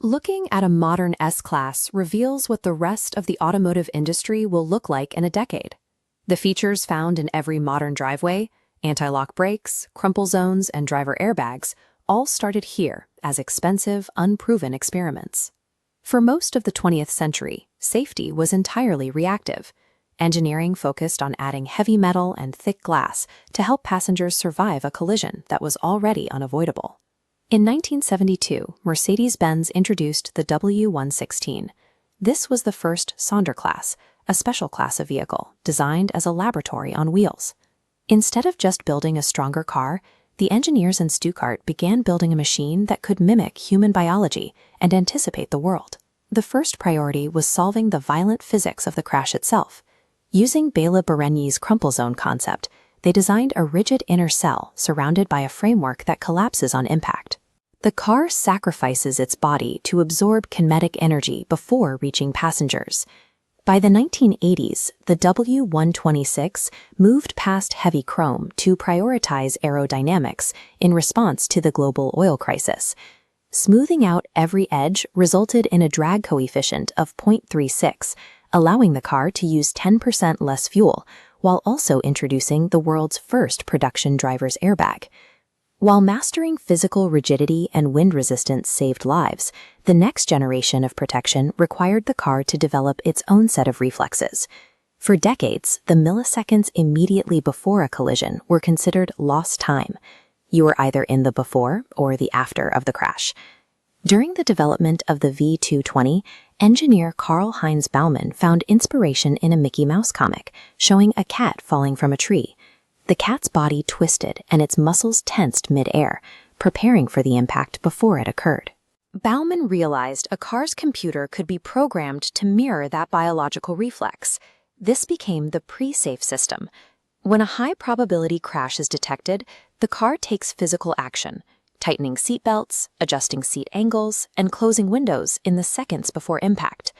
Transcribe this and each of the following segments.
Looking at a modern S-Class reveals what the rest of the automotive industry will look like in a decade. The features found in every modern driveway, anti-lock brakes, crumple zones, and driver airbags, all started here as expensive, unproven experiments. For most of the 20th century, safety was entirely reactive. Engineering focused on adding heavy metal and thick glass to help passengers survive a collision that was already unavoidable. In 1972, Mercedes-Benz introduced the W116. This was the first Sonderklasse, a special class of vehicle designed as a laboratory on wheels. Instead of just building a stronger car, the engineers in Stuttgart began building a machine that could mimic human biology and anticipate the world. The first priority was solving the violent physics of the crash itself. Using Bela Bareny's crumple zone concept, they designed a rigid inner cell surrounded by a framework that collapses on impact. The car sacrifices its body to absorb kinetic energy before reaching passengers. By the 1980s, the W126 moved past heavy chrome to prioritize aerodynamics in response to the global oil crisis. Smoothing out every edge resulted in a drag coefficient of 0.36, allowing the car to use 10% less fuel, while also introducing the world's first production driver's airbag. While mastering physical rigidity and wind resistance saved lives, the next generation of protection required the car to develop its own set of reflexes. For decades, the milliseconds immediately before a collision were considered lost time. You were either in the before or the after of the crash. During the development of the V220, engineer Karl-Heinz Baumann found inspiration in a Mickey Mouse comic showing a cat falling from a tree. The cat's body twisted and its muscles tensed mid-air, preparing for the impact before it occurred. Baumann realized a car's computer could be programmed to mirror that biological reflex. This became the pre-safe system. When a high-probability crash is detected, the car takes physical action, tightening seat belts, adjusting seat angles, and closing windows in the seconds before impact.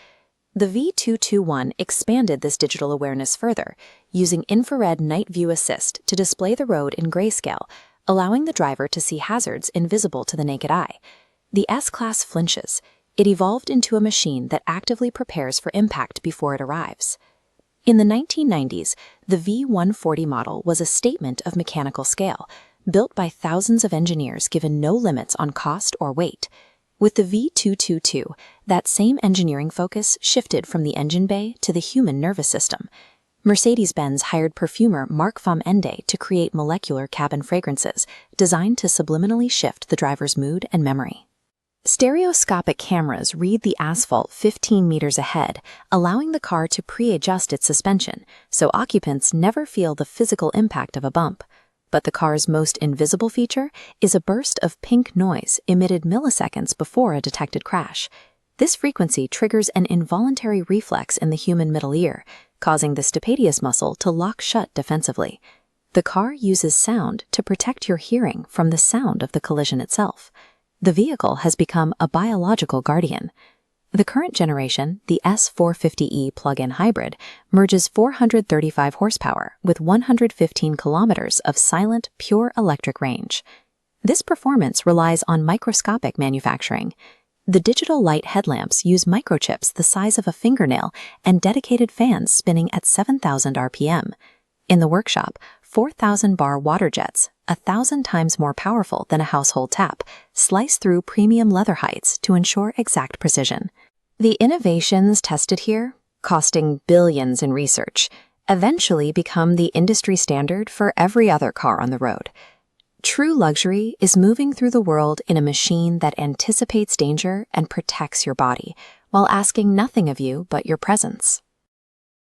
The V221 expanded this digital awareness further, using infrared night view assist to display the road in grayscale, allowing the driver to see hazards invisible to the naked eye. The S-Class flinches. It evolved into a machine that actively prepares for impact before it arrives. In the 1990s, the V140 model was a statement of mechanical scale, built by thousands of engineers given no limits on cost or weight. With the V222, that same engineering focus shifted from the engine bay to the human nervous system. Mercedes-Benz hired perfumer Mark van Ende to create molecular cabin fragrances designed to subliminally shift the driver's mood and memory. Stereoscopic cameras read the asphalt 15 meters ahead, allowing the car to pre-adjust its suspension, so occupants never feel the physical impact of a bump. But the car's most invisible feature is a burst of pink noise emitted milliseconds before a detected crash. This frequency triggers an involuntary reflex in the human middle ear, causing the stapedius muscle to lock shut defensively. The car uses sound to protect your hearing from the sound of the collision itself. The vehicle has become a biological guardian. The current generation, the S450e plug-in hybrid, merges 435 horsepower with 115 kilometers of silent, pure electric range. This performance relies on microscopic manufacturing. The digital light headlamps use microchips the size of a fingernail and dedicated fans spinning at 7,000 RPM. In the workshop, 4,000 bar water jets, 1,000 times more powerful than a household tap, slice through premium leather heights to ensure exact precision. The innovations tested here, costing billions in research, eventually become the industry standard for every other car on the road. True luxury is moving through the world in a machine that anticipates danger and protects your body, while asking nothing of you but your presence.